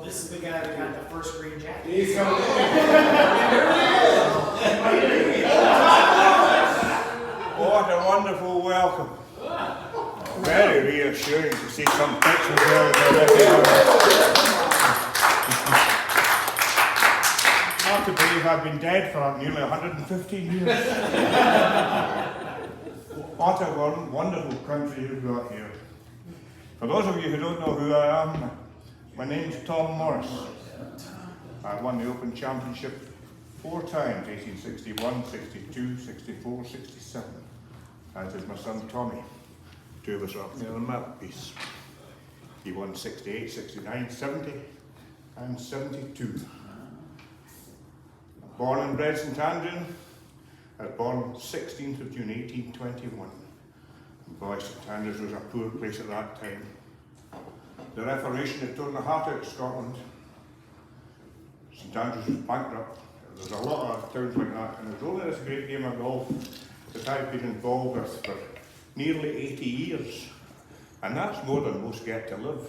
Well, this is the guy that got the first green jacket. He's coming in. What a wonderful welcome. Very reassuring to see some pictures there. Hard to believe I've been dead for nearly 115 years. What a wonderful country you've got here. For those of you who don't know who I am, my name's Tom Morris. I won the Open Championship 4 times, 1861, 62, 64, 67. As did my son Tommy. 2 of us are up near the mantelpiece. He won 68, 69, 70 and 72. Born and bred St Andrew, I was born 16th of June 1821. And boy, St Andrews was a poor place at that time. The Reformation had torn the heart out of Scotland. St Andrews was bankrupt. There's a lot of towns like that, and there's only this great game of golf that I've been involved with for nearly 80 years. And that's more than most get to live,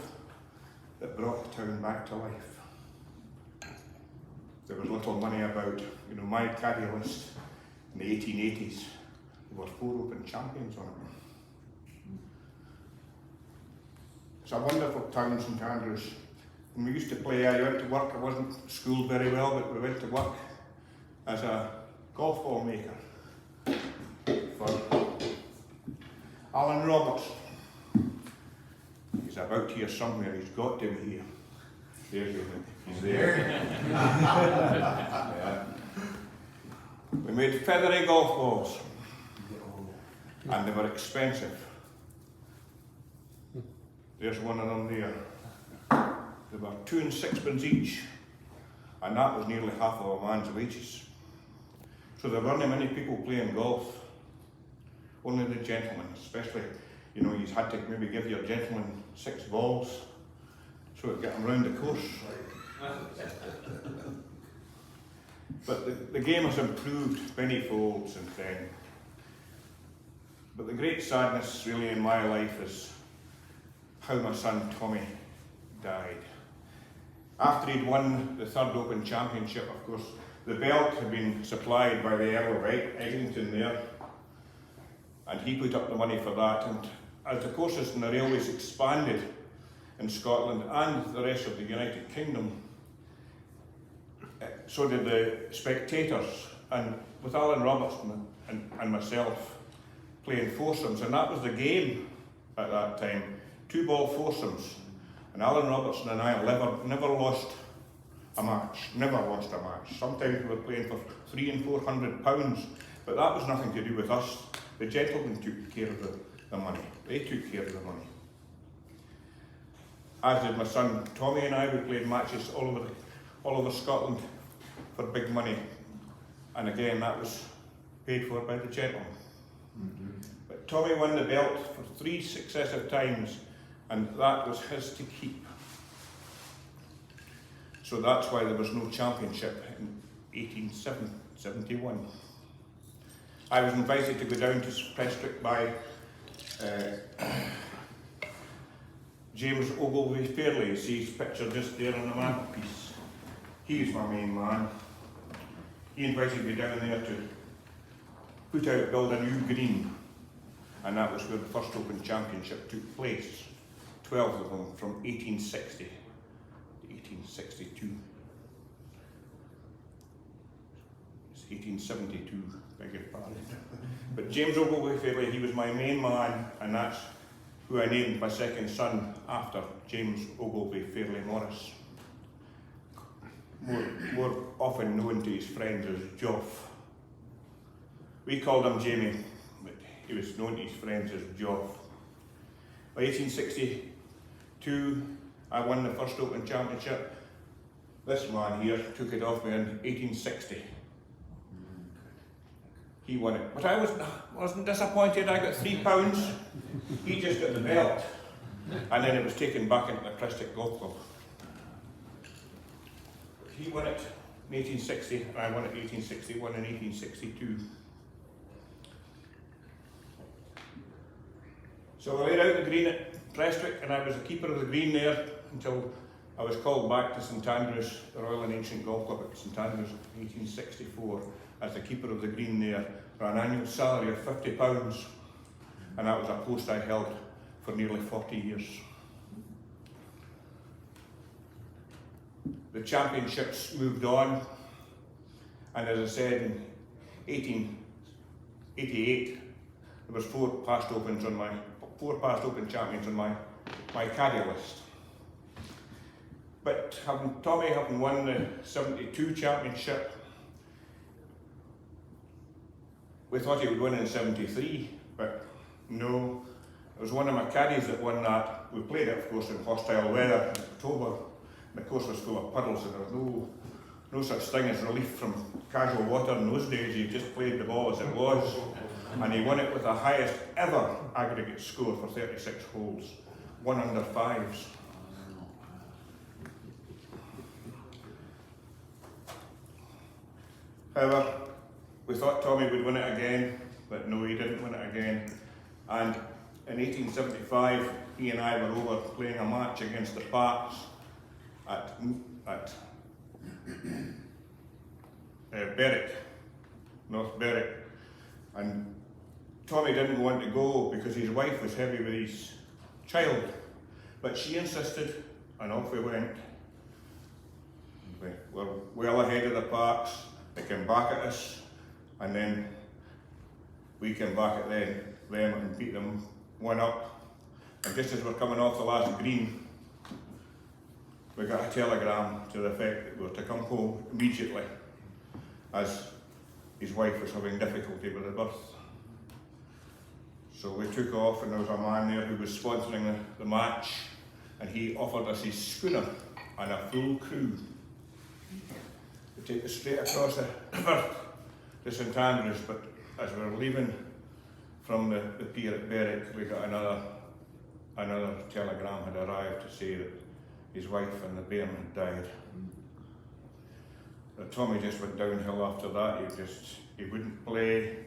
that brought the town back to life. There was little money about. You know, my caddy list in the 1880s, there were 4 Open champions on it. It's a wonderful town, St Andrews. And we used to play, I went to work, I wasn't schooled very well, but we went to work as a golf ball maker for Alan Roberts. He's about here somewhere, he's got to be here. There's him, he's there. Yeah. We made feathery golf balls, and they were expensive. There's one of them there. They were 2 and 6pence each, and that was nearly half of a man's wages. So there weren't many people playing golf, only the gentlemen, especially, you know, you had to maybe give your gentleman 6 balls so it'd get them round the course. But the game has improved many folds since then. But the great sadness really in my life is how my son Tommy died. After he'd won the 3rd Open Championship, of course, the belt had been supplied by the Earl of Eglinton there, and he put up the money for that. And as the courses and the railways expanded in Scotland and the rest of the United Kingdom, so did the spectators, and with Alan Robertson and myself playing foursomes, and that was the game at that time, 2-ball foursomes. And Alan Robertson and I never lost a match, never lost a match. Sometimes we were playing for £300 and £400, but that was nothing to do with us. The gentlemen took care of the money. They took care of the money. As did my son Tommy and I. We played matches all over Scotland for big money. And again, that was paid for by the gentleman. But Tommy won the belt for 3 successive times, and that was his to keep. So that's why there was no championship in 1871. I was invited to go down to Prestwick by James Ogilvie Fairley. You see his picture just there on the mantelpiece. He's my main man. He invited me down there to build a new green, and that was where the first Open Championship took place. 12 of them from 1860 to 1862. It's 1872, beg your pardon. But James Ogilvie Fairley, he was my main man, and that's who I named my second son after, James Ogilvie Fairley Morris. More often known to his friends as Joff. We called him Jamie, but he was known to his friends as Joff. By 1862, I won the first Open Championship. This man here took it off me in 1860. He won it. But I wasn't disappointed. I got £3. He just got the belt. And then it was taken back into the Prestwick Golf Club. He won it in 1860, and I won it in 1861 and 1862. So I laid out the green at Prestwick, and I was the keeper of the green there until I was called back to St Andrews, the Royal and Ancient Golf Club at St Andrews in 1864 as the keeper of the green there for an annual salary of £50, and that was a post I held for nearly 40 years. The championships moved on, and as I said, in 1888 there was four past open champions on my caddy list. But Tommy having won the 72 championship, we thought he would win in 73, but no, it was one of my caddies that won that. We played it, of course, in hostile weather in October. The course was full of puddles, and there was no such thing as relief from casual water in those days. You just played the ball as it was, and he won it with the highest ever aggregate score for 36 holes, 1 under 5s. However, we thought Tommy would win it again, but no, he didn't win it again. And in 1875, he and I were over playing a match against the Parks at Berwick, North Berwick, and Tommy didn't want to go because his wife was heavy with his child, but she insisted, and off we went. We were well ahead of the Parks. They came back at us, and then we came back at them and beat them 1-up. And just as we're coming off the last green, we got a telegram to the effect that we were to come home immediately, as his wife was having difficulty with the birth. So we took off, and there was a man there who was sponsoring the match, and he offered us his schooner and a full crew to take us straight across the river to St Andrews. But as we were leaving from the pier at Berwick, we got another telegram had arrived to say that his wife and the bairn had died. But Tommy just went downhill after that. He wouldn't play,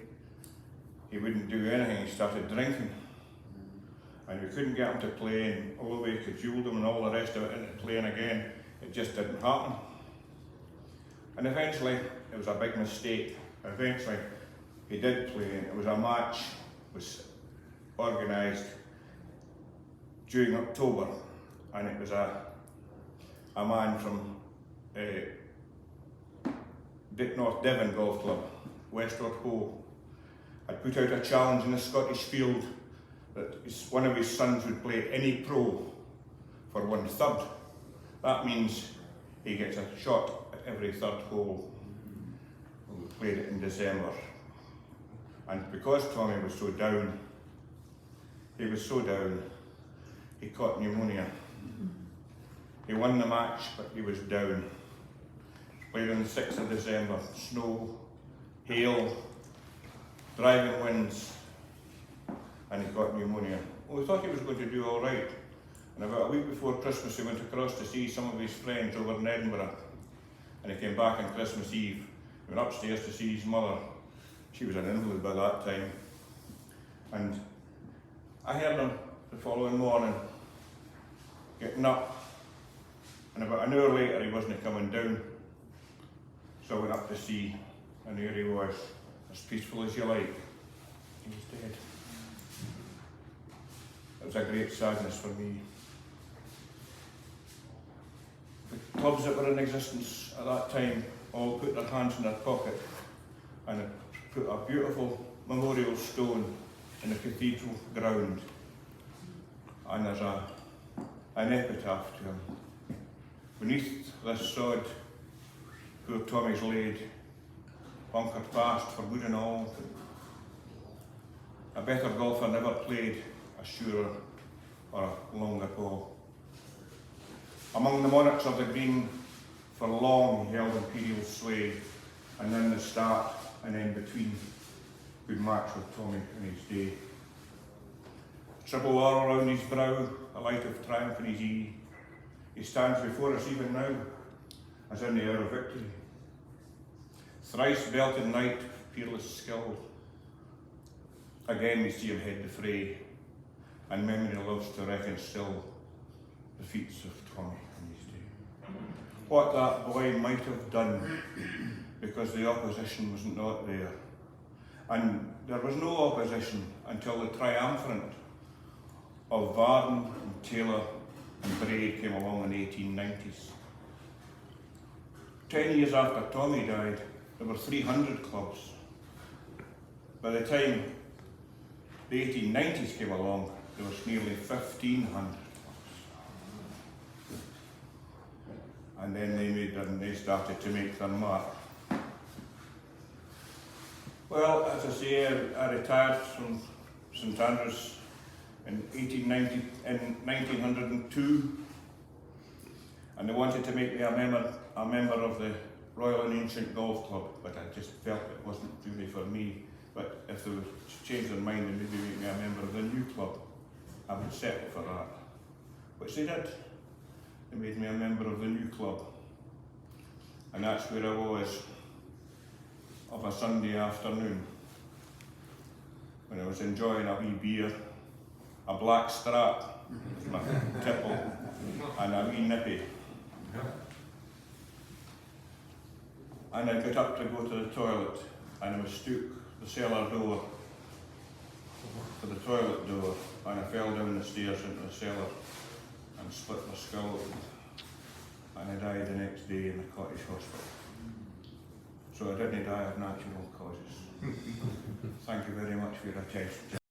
he wouldn't do anything. He started drinking, and we couldn't get him to play, and although we cajoled him and all the rest of it into playing again, it just didn't happen. And eventually, it was a big mistake. Eventually, he did play, and it was a match was organised during October, and it was a man from North Devon Golf Club, Westward Ho, had put out a challenge in the Scottish field that one of his sons would play any pro for 1/3. That means he gets a shot at every third hole. We played it in December. And because Tommy was so down, he caught pneumonia. He won the match, but he was down. Played on the 6th of December, snow, hail, driving winds, and he got pneumonia. Well, we thought he was going to do all right. And about a week before Christmas, he went across to see some of his friends over in Edinburgh. And he came back on Christmas Eve. He went upstairs to see his mother. She was an invalid by that time. And I heard him the following morning getting up. And about an hour later, he wasn't coming down. So I went up to see, and there he was, as peaceful as you like. He was dead. It was a great sadness for me. The clubs that were in existence at that time all put their hands in their pocket and put a beautiful memorial stone in the cathedral ground. And there's an epitaph to him. Beneath this sod, poor Tommy's laid, bunkered fast for good and all. A better golfer never played a surer or a longer ball. Among the monarchs of the green, for long he held imperial sway, and then the start and end between would match with Tommy in his day. Triple R around his brow, a light of triumph in his eye. He stands before us even now, as in the hour of victory. Thrice belted knight, fearless skill. Again we see him head the fray, and memory loves to reckon still the feats of Tommy in his day. what that boy might have done because the opposition was not there. And there was no opposition until the triumvirate of Varden and Taylor and Bray came along in the 1890s. 10 years after Tommy died, there were 300 clubs. By the time the 1890s came along, there was nearly 1,500 clubs. And then they started to make their mark. Well, as I say, I retired from St Andrews in 1902, and they wanted to make me a member of the Royal and Ancient Golf Club, but I just felt it wasn't really for me. But if they would change their mind and maybe make me a member of the new club, I would settle for that, which they did. They made me a member of the new club, and that's where I was of a Sunday afternoon when I was enjoying a wee beer, a black strap with my tipple and a wee nippy. And I got up to go to the toilet and I mistook the cellar door for the toilet door, and I fell down the stairs into the cellar and split my skull open, and I died the next day in the cottage hospital. So I didn't die of natural causes. Thank you very much for your attention.